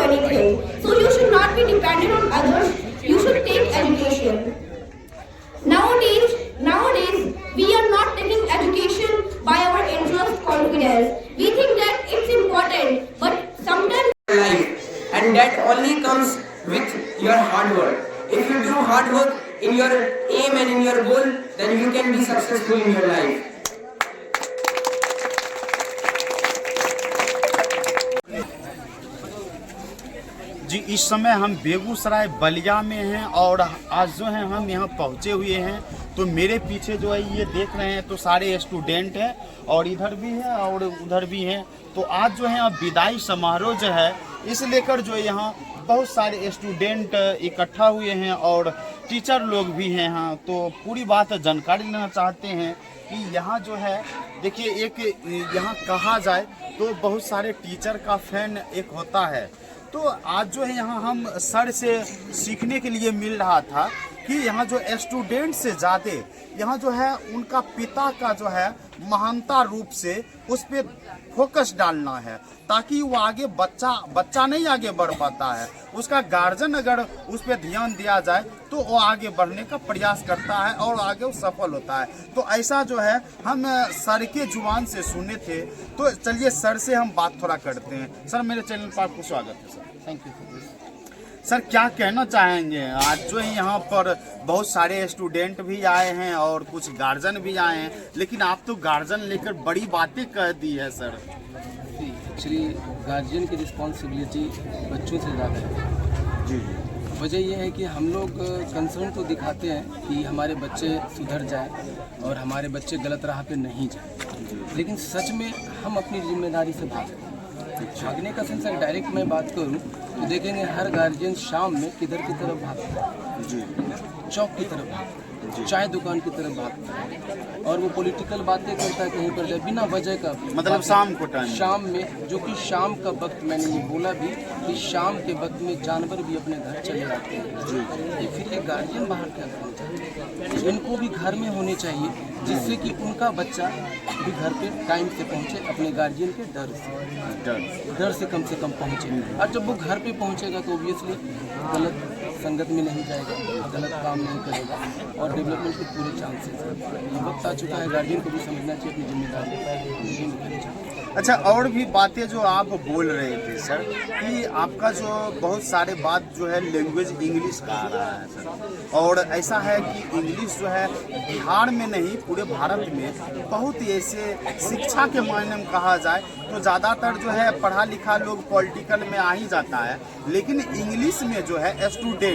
anything. So you should not be dependent on others. You should take education. Nowadays, we are not taking education by our interest confidence. We think that it's important, but sometimes life, and that only comes with your hard work. If you do hard work in your aim and in your goal, then you can be successful in your life. जी, इस समय हम बेगूसराय बलिया में हैं और आज जो है हम यहाँ पहुँचे हुए हैं। तो मेरे पीछे जो है ये देख रहे हैं तो सारे स्टूडेंट हैं और इधर भी हैं और उधर भी हैं। तो आज जो है विदाई समारोह जो है इस लेकर जो है यहाँ बहुत सारे स्टूडेंट इकट्ठा हुए हैं और टीचर लोग भी हैं यहाँ। तो पूरी बात जानकारी लेना चाहते हैं कि यहाँ जो है देखिए, एक यहाँ कहा जाए तो बहुत सारे टीचर का फैन एक होता है। तो आज जो है यहाँ हम सर से सीखने के लिए मिल रहा था कि यहाँ जो स्टूडेंट से ज़्यादा यहाँ जो है उनका पिता का जो है महानता रूप से उस पर फोकस डालना है, ताकि वो आगे बच्चा नहीं आगे बढ़ पाता है, उसका गार्जियन अगर उस पर ध्यान दिया जाए तो वो आगे बढ़ने का प्रयास करता है और आगे वो सफल होता है। तो ऐसा जो है हम सर के जुबान से सुने थे। तो चलिए सर से हम बात थोड़ा करते हैं। सर, मेरे चैनल पर आपको स्वागत है सर। Thank you sir. क्या कहना चाहेंगे? आज जो है यहाँ पर बहुत सारे स्टूडेंट भी आए हैं और कुछ गार्जियन भी आए हैं, लेकिन आप तो गार्जियन लेकर बड़ी बातें कह दी है सर। एक्चुअली गार्जियन की रिस्पॉन्सिबिलिटी बच्चों से ज़्यादा है। जी, वजह यह है कि हम लोग कंसर्न तो दिखाते हैं कि हमारे बच्चे सुधर जाएं और हमारे बच्चे गलत राह पे नहीं जाएं, लेकिन सच में हम अपनी जिम्मेदारी से भागने का सेंस अगर डायरेक्ट मैं बात करूं तो देखेंगे हर गार्जियन शाम में किधर की तरफ भागता है, चौक की तरफ भागता है, चाय दुकान की तरफ भागता है और वो पॉलिटिकल बातें करता है कहीं पर जाए बिना वजह का। मतलब शाम को टाइम, शाम में, जो कि शाम का वक्त मैंने ये बोला भी कि शाम के वक्त में जानवर भी अपने घर चले जाते हैं। फिर ये गार्जियन बाहर क्या करना चाहते हैं? इनको भी घर में होने चाहिए जिससे कि उनका बच्चा भी घर पे टाइम से पहुंचे, अपने गार्जियन के डर से कम पहुंचे। और जब वो घर पे पहुंचेगा तो ऑब्वियसली गलत संगत में नहीं जाएगा, गलत काम नहीं करेगा और डेवलपमेंट के पूरे चांसेस हैं। ये वक्त आ चुका है, गार्जियन को भी समझना चाहिए अपनी जिम्मेदारी। अच्छा, और भी बातें जो आप बोल रहे थे सर कि आपका जो बहुत सारे बात जो है लैंग्वेज इंग्लिश का आ रहा है सर, और ऐसा है कि इंग्लिश जो है बिहार में नहीं पूरे भारत में बहुत ही ऐसे शिक्षा के मायने में कहा जाए तो ज़्यादातर जो है पढ़ा लिखा लोग पॉलिटिकल में आ ही जाता है, लेकिन इंग्लिश में जो है स्टूडेंट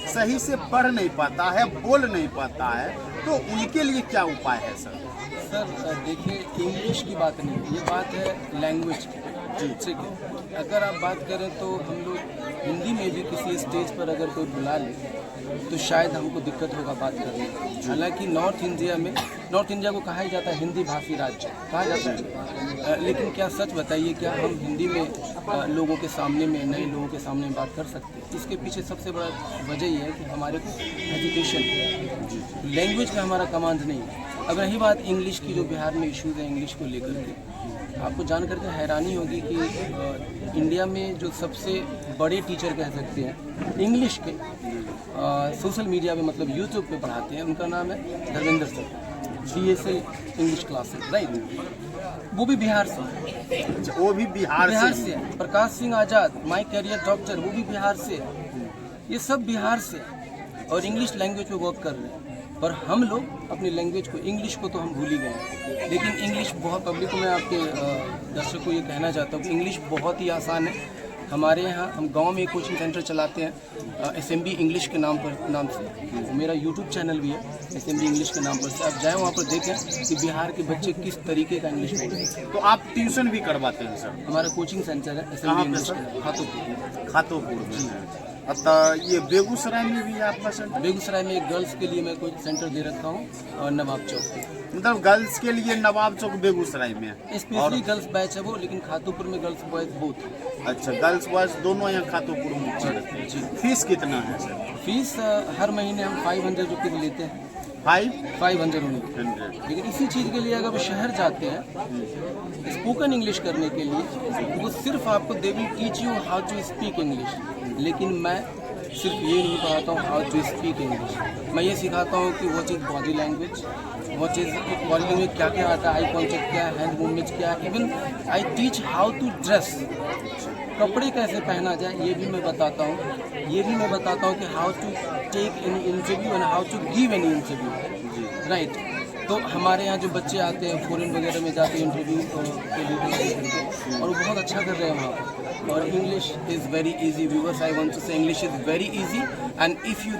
सही से पढ़ नहीं पाता है, बोल नहीं पाता है। तो उनके लिए क्या उपाय है सर? सर देखिए, इंग्लिश की बात नहीं, ये बात है लैंग्वेज की। जी, ठीक है। अगर आप बात करें तो हम लोग हिंदी में भी किसी स्टेज पर अगर कोई बुला ले तो शायद हमको दिक्कत होगा बात करने में। हालांकि नॉर्थ इंडिया को कहा ही जाता है हिंदी भाषी राज्य कहा जाता है, लेकिन क्या सच बताइए, क्या हम हिंदी में लोगों के सामने में, नए लोगों के सामने बात कर सकते हैं? इसके पीछे सबसे बड़ा वजह यह है कि हमारे को एजुकेशन, लैंग्वेज में हमारा कमांड नहीं है। अब रही बात इंग्लिश की, जो बिहार में इश्यूज़ है इंग्लिश को लेकर के, आपको जान करके हैरानी होगी कि इंडिया में जो सबसे बड़े टीचर कह सकते हैं इंग्लिश के, सोशल मीडिया में मतलब यूट्यूब पे पढ़ाते हैं, उनका नाम है Dharmendra sir, DSL English classes, right? वो भी बिहार से। वो भी बिहार से। प्रकाश सिंह आज़ाद, माई कैरियर डॉक्टर, वो भी बिहार से। ये सब बिहार से और इंग्लिश लैंग्वेज पे वर्क कर रहे हैं। पर हम लोग अपनी लैंग्वेज को, इंग्लिश को तो हम भूल ही गए। लेकिन इंग्लिश बहुत, पब्लिक को मैं आपके दर्शकों को ये कहना चाहता हूँ कि इंग्लिश बहुत ही आसान है। हमारे यहाँ हम गांव में एक कोचिंग सेंटर चलाते हैं SMB इंग्लिश के नाम से। मेरा YouTube चैनल भी है SMB इंग्लिश के नाम पर से। आप जाएँ वहाँ पर देखें कि बिहार के बच्चे किस तरीके का इंग्लिश बोलते हैं। तो आप ट्यूशन भी करवाते हैं सर? हमारा कोचिंग सेंटर है SMB इंग्लिश, खातोपुर में। तो ये बेगूसराय में भी है आपका सेंटर? बेगूसराय में एक गर्ल्स के लिए मैं कोई सेंटर दे रखा हूँ और नवाब चौक पे। मतलब गर्ल्स के लिए नवाब चौक बेगूसराय में है? स्पेशली गर्ल्स बैच है वो, लेकिन खातूपुर में गर्ल्स बॉयज बोथ। अच्छा, गर्ल्स बॉयज दोनों यहाँ खातूपुर में पढ़ते हैं। जी, फीस कितना है सर? फीस हर महीने हम 500 रुपीज़ लेते हैं 500 only। लेकिन इसी चीज़ के लिए अगर वो शहर जाते हैं स्पोकन इंग्लिश करने के लिए, वो सिर्फ आपको they will teach you how to speak English. लेकिन मैं सिर्फ ये नहीं पढ़ाता हूँ हाउ टू स्पीक इंग्लिश, मैं ये सिखाता हूँ कि what is body language, what is body language क्या क्या आता है, आई कॉन्टेक्ट क्या है, हैंड मूवमेंट्स क्या है, even I teach how to dress, कपड़े कैसे पहना जाए ये भी मैं बताता हूँ। ये भी मैं बताता हूँ कि how to take any interview and how to give any interview, right. तो हमारे यहाँ जो बच्चे आते हैं फॉरेन वगैरह में जाते हैं इंटरव्यू के लिए और वो बहुत अच्छा कर रहे हैं वहाँ पर। और English is very easy viewers, I want to say English is very easy and if you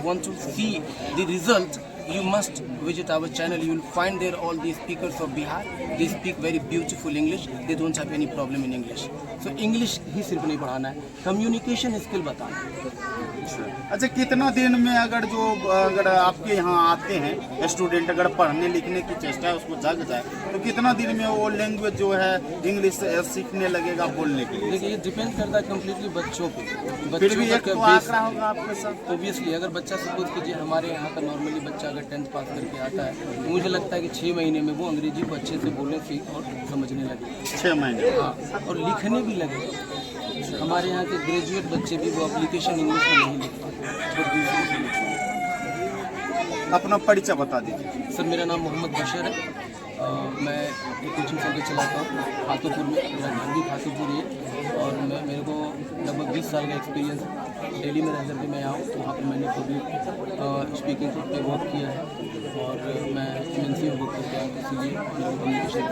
want to see the result you must visit our channel. You will find there all the speakers of Bihar. They speak very beautiful English. They don't have any problem in English. So English ही सिर्फ नहीं पढ़ाना है, communication skill बताना है। अच्छा, कितना दिन में अगर आपके यहाँ आते हैं स्टूडेंट, अगर पढ़ने लिखने की चेष्टा है उसको जग जाए, तो कितना दिन में वो लैंग्वेज जो है इंग्लिश सीखने लगेगा बोलने के लिए? देखिए ये डिपेंड करता है कम्प्लीटली बच्चों पे। फिर भी एक तो आंकड़ा होगा आपके साथ। ओबियसली अगर बच्चा सपोज कीजिए हमारे यहाँ का नॉर्मली बच्चा अगर 10th पास करके आता है तो मुझे लगता है कि 6 महीने में वो अंग्रेजी को अच्छे से बोलने सीख और समझने लगे। 6 महीने? हाँ, और लिखने भी लगे। हमारे यहाँ के ग्रेजुएट बच्चे भी वो एप्लीकेशन इंग्लिश में नहीं लिख पाते। अपना परिचय बता दीजिए। सर मेरा नाम मोहम्मद बशर है। मैं एक कोचिंग सेंटर चलाता हूँ खातूपुर में, मेरा घर भी खातूपुर ही है और मेरे को लगभग 20 साल का एक्सपीरियंस है। दिल्ली में रह करके मैं आऊँ तो वहाँ पर मैंने पब्लिक स्पीकिंग पे वर्क किया है और मैं MNC में वर्क करके आया, इसीलिए मेरे को कम्युनिकेशन।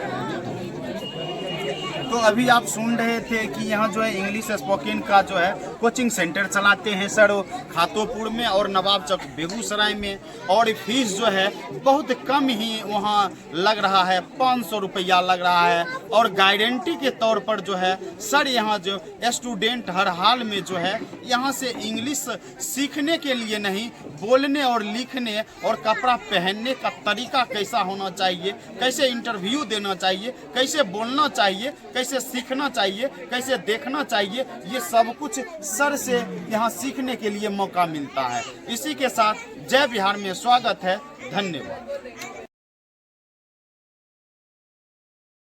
तो अभी आप सुन रहे थे कि यहाँ जो है इंग्लिश स्पोकन का जो है कोचिंग सेंटर चलाते हैं सर खातोपुर में और नवाब चौक बेगूसराय में, और फीस जो है बहुत कम ही वहाँ लग रहा है, 500 रुपया लग रहा है। और गारंटी के तौर पर जो है सर यहाँ जो स्टूडेंट हर हाल में जो है यहाँ से इंग्लिश सीखने के लिए नहीं, बोलने और लिखने और कपड़ा पहनने का तरीका कैसा होना चाहिए, कैसे इंटरव्यू देना चाहिए, कैसे बोलना चाहिए, कैसे सीखना चाहिए, कैसे देखना चाहिए, ये सब कुछ सर से यहाँ सीखने के लिए मौका मिलता है। इसी के साथ जय बिहार में स्वागत है। धन्यवाद।